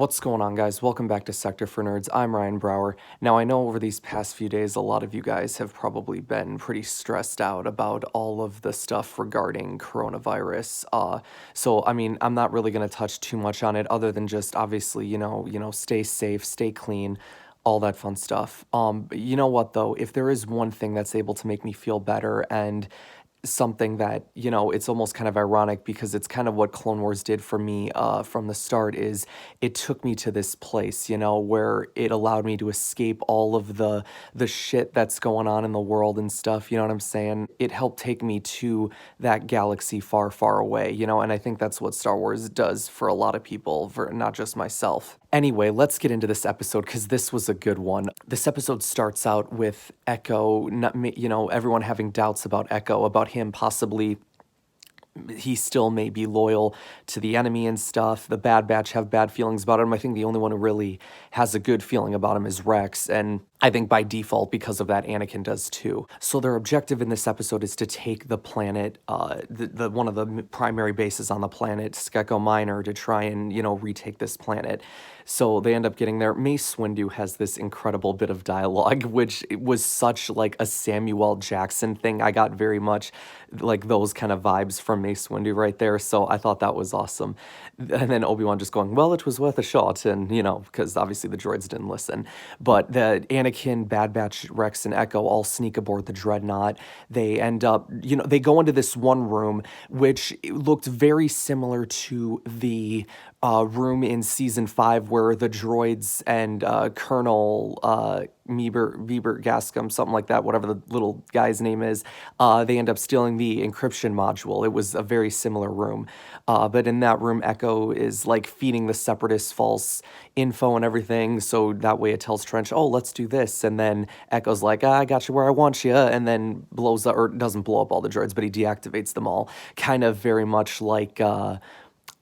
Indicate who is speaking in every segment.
Speaker 1: What's going on, guys? Welcome back to Sector for Nerds. I'm Ryan Brower. Now, I know over these past few days, a lot of you guys have probably been pretty stressed out about all of the stuff regarding coronavirus. I'm not really going to touch too much on it other than just obviously, stay safe, stay clean, all that fun stuff. But you know what, though? If there is one thing that's able to make me feel better and something that, it's almost kind of ironic because it's kind of what Clone Wars did for me from the start is it took me to this place, where it allowed me to escape all of the shit that's going on in the world and stuff, you know what I'm saying? It helped take me to that galaxy far, far away, and I think that's what Star Wars does for a lot of people, for not just myself. Anyway, let's get into this episode because this was a good one. This episode starts out with Echo, everyone having doubts about Echo, about him possibly he still may be loyal to the enemy and stuff. The Bad Batch have bad feelings about him. I think the only one who really has a good feeling about him is Rex, and I think by default, because of that, Anakin does too. So their objective in this episode is to take the planet, the one of the primary bases on the planet, Skeko Minor, to try and, retake this planet. So they end up getting there. Mace Windu has this incredible bit of dialogue, which was such like a Samuel Jackson thing. I got very much like those kind of vibes from Mace Windu right there. So I thought that was awesome. And then Obi-Wan just going, well, it was worth a shot. And, because obviously the droids didn't listen. But the Anakin, Bad Batch, Rex, and Echo all sneak aboard the Dreadnought. They end up, they go into this one room, which looked very similar to the room in season 5 where the droids and Colonel Bieber Gascom, something like that, whatever the little guy's name is, they end up stealing the encryption module. It was a very similar room. But in that room, Echo is like feeding the separatists false info and everything. So that way it tells Trench, oh, let's do this. And then Echo's like, I got you where I want you. And then blows up, or doesn't blow up all the droids, but he deactivates them all. Kind of very much like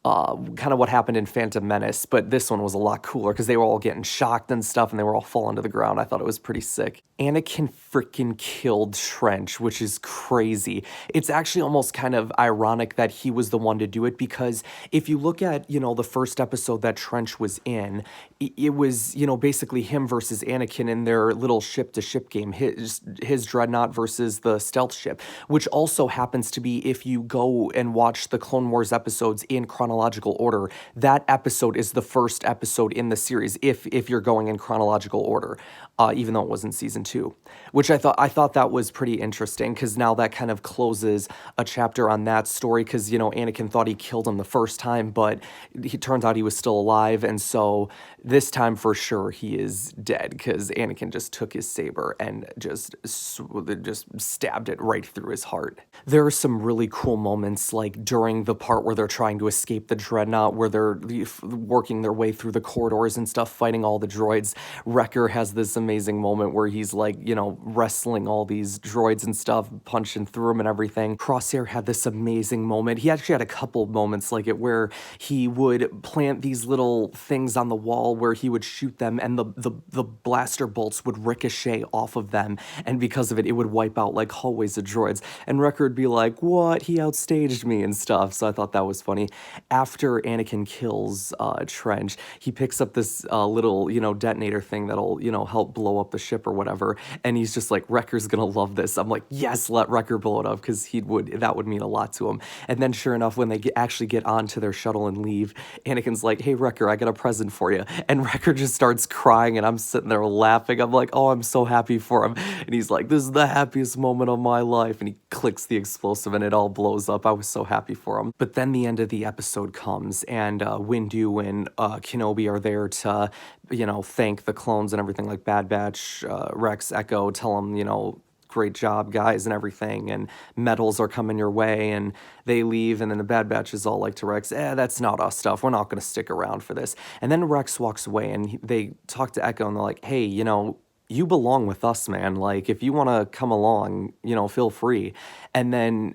Speaker 1: kind of what happened in Phantom Menace, but this one was a lot cooler because they were all getting shocked and stuff and they were all falling to the ground. I thought it was pretty sick. Anakin freaking killed Trench, which is crazy. It's actually almost kind of ironic that he was the one to do it because if you look at, the first episode that Trench was in, it was, basically him versus Anakin in their little ship-to-ship game, his Dreadnought versus the stealth ship, which also happens to be, if you go and watch the Clone Wars episodes in chronological order, that episode is the first episode in the series, if you're going in chronological order, even though it was in season 2, which I thought that was pretty interesting because now that kind of closes a chapter on that story because, Anakin thought he killed him the first time, but it turns out he was still alive, and so this time for sure he is dead because Anakin just took his saber and just stabbed it right through his heart. There are some really cool moments like during the part where they're trying to escape the Dreadnought, where they're working their way through the corridors and stuff, fighting all the droids. Wrecker has this amazing moment where he's like, wrestling all these droids and stuff, punching through them and everything. Crosshair had this amazing moment. He actually had a couple moments like it where he would plant these little things on the wall where he would shoot them and the blaster bolts would ricochet off of them, and because of it, it would wipe out like hallways of droids. And Wrecker would be like, what? He outstaged me and stuff. So I thought that was funny. After Anakin kills Trench, he picks up this little, detonator thing that'll, help blow up the ship or whatever. And he's just like, Wrecker's gonna love this. I'm like, yes, let Wrecker blow it up because that would mean a lot to him. And then sure enough, when they actually get onto their shuttle and leave, Anakin's like, hey, Wrecker, I got a present for you. And Wrecker just starts crying and I'm sitting there laughing. I'm like, oh, I'm so happy for him. And he's like, this is the happiest moment of my life. And he clicks the explosive and it all blows up. I was so happy for him. But then the end of the episode comes and Windu and Kenobi are there to, thank the clones and everything, like Bad Batch, Rex, Echo, tell them, great job, guys, and everything, and medals are coming your way, and they leave, and then the Bad Batch is all like to Rex, that's not us stuff, we're not going to stick around for this. And then Rex walks away, and they talk to Echo, and they're like, hey, you belong with us, man. Like, if you want to come along, feel free. And then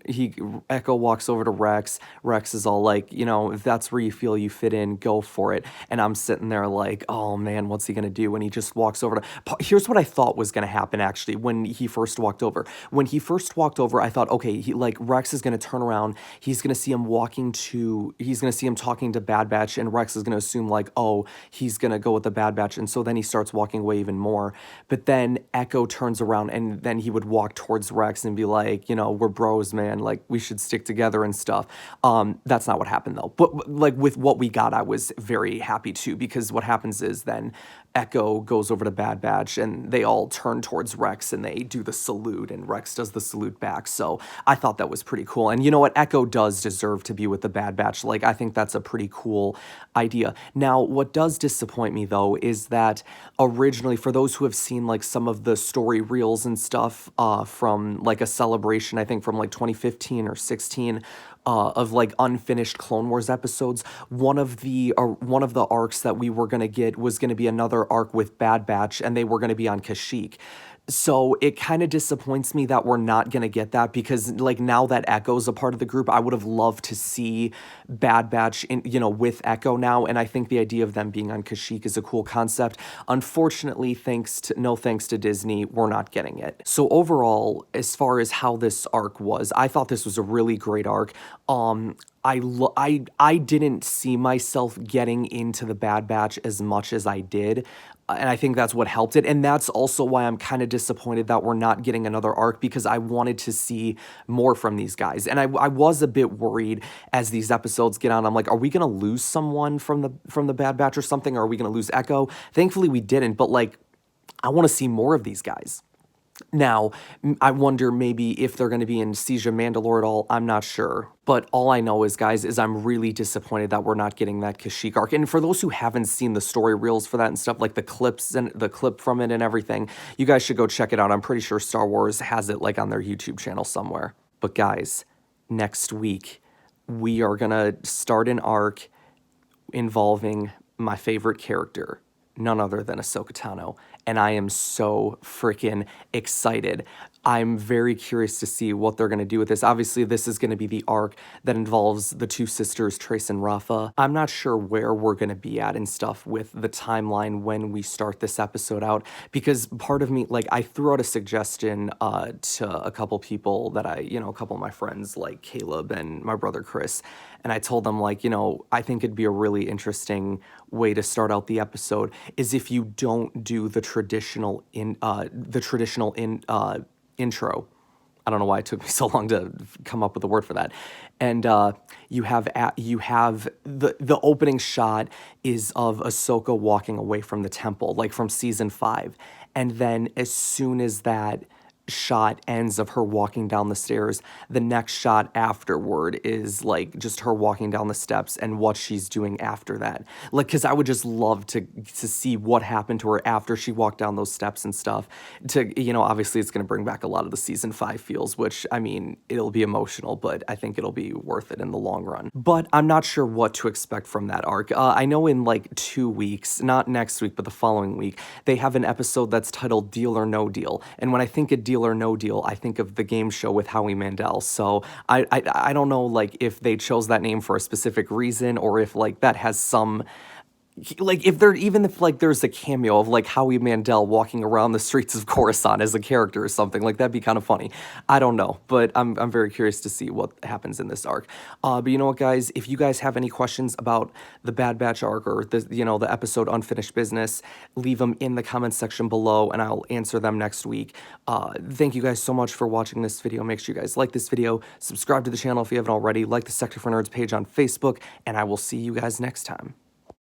Speaker 1: Echo walks over to Rex. Rex is all like, if that's where you feel you fit in, go for it. And I'm sitting there like, oh man, what's he gonna do? And he just walks over to. Here's what I thought was gonna happen actually when he first walked over. When he first walked over, I thought, okay, Rex is gonna turn around. He's gonna see him He's gonna see him talking to Bad Batch, and Rex is gonna assume like, oh, he's gonna go with the Bad Batch, and so then he starts walking away even more. But then Echo turns around, and then he would walk towards Rex and be like, we're bros, man. Like, we should stick together and stuff. That's not what happened though. But like with what we got, I was very happy too, because what happens is then Echo goes over to Bad Batch, and they all turn towards Rex, and they do the salute, and Rex does the salute back. So I thought that was pretty cool. And you know what? Echo does deserve to be with the Bad Batch. Like, I think that's a pretty cool idea. Now, what does disappoint me though is that originally, for those who have seen like some of the story reels and stuff from like a celebration, I think from like 2015 or 16, of like unfinished Clone Wars episodes. One of the arcs that we were gonna get was gonna be another arc with Bad Batch, and they were gonna be on Kashyyyk. So it kind of disappoints me that we're not going to get that, because like now that Echo's a part of the group, I would have loved to see Bad Batch with Echo now, and I think the idea of them being on Kashyyyk is a cool concept. Unfortunately, no thanks to Disney, we're not getting it. So overall, as far as how this arc was, I thought this was a really great arc. I didn't see myself getting into the Bad Batch as much as I did. And I think that's what helped it. And that's also why I'm kind of disappointed that we're not getting another arc, because I wanted to see more from these guys. And I was a bit worried as these episodes get on. I'm like, are we going to lose someone from the Bad Batch or something? Or are we going to lose Echo? Thankfully, we didn't. But like, I want to see more of these guys. Now, I wonder maybe if they're going to be in Siege of Mandalore at all. I'm not sure. But all I know is, guys, is I'm really disappointed that we're not getting that Kashyyyk arc. And for those who haven't seen the story reels for that and stuff, like the clips and the clip from it and everything, you guys should go check it out. I'm pretty sure Star Wars has it like on their YouTube channel somewhere. But guys, next week, we are going to start an arc involving my favorite character, none other than Ahsoka Tano, and I am so freaking excited. I'm very curious to see what they're going to do with this. Obviously, this is going to be the arc that involves the two sisters, Trace and Rafa. I'm not sure where we're going to be at and stuff with the timeline when we start this episode out, because part of me, like, I threw out a suggestion to a couple people that a couple of my friends, like Caleb and my brother Chris, and I told them, like, I think it'd be a really interesting way to start out the episode is if you don't do the traditional intro. I don't know why it took me so long to come up with a word for that. And you have the opening shot is of Ahsoka walking away from the temple, like from season 5. And then as soon as that shot ends of her walking down the stairs, the next shot afterward is like just her walking down the steps and what she's doing after that. Like, because I would just love to see what happened to her after she walked down those steps and stuff. Obviously it's going to bring back a lot of the season 5 feels, which, I mean, it'll be emotional, but I think it'll be worth it in the long run. But I'm not sure what to expect from that arc. I know in like 2 weeks, not next week, but the following week, they have an episode that's titled Deal or No Deal. And when I think of Deal or No Deal, I think of the game show with Howie Mandel. So I don't know, like, if they chose that name for a specific reason, or if like that has some, like, if there's a cameo of like Howie Mandel walking around the streets of Coruscant as a character or something, like, that'd be kind of funny. I don't know, but I'm very curious to see what happens in this arc. But you know what, guys, if you guys have any questions about the Bad Batch arc or the episode Unfinished Business, leave them in the comments section below and I'll answer them next week. Thank you guys so much for watching this video. Make sure you guys like this video, subscribe to the channel if you haven't already, like the Sector for Nerds page on Facebook, and I will see you guys next time.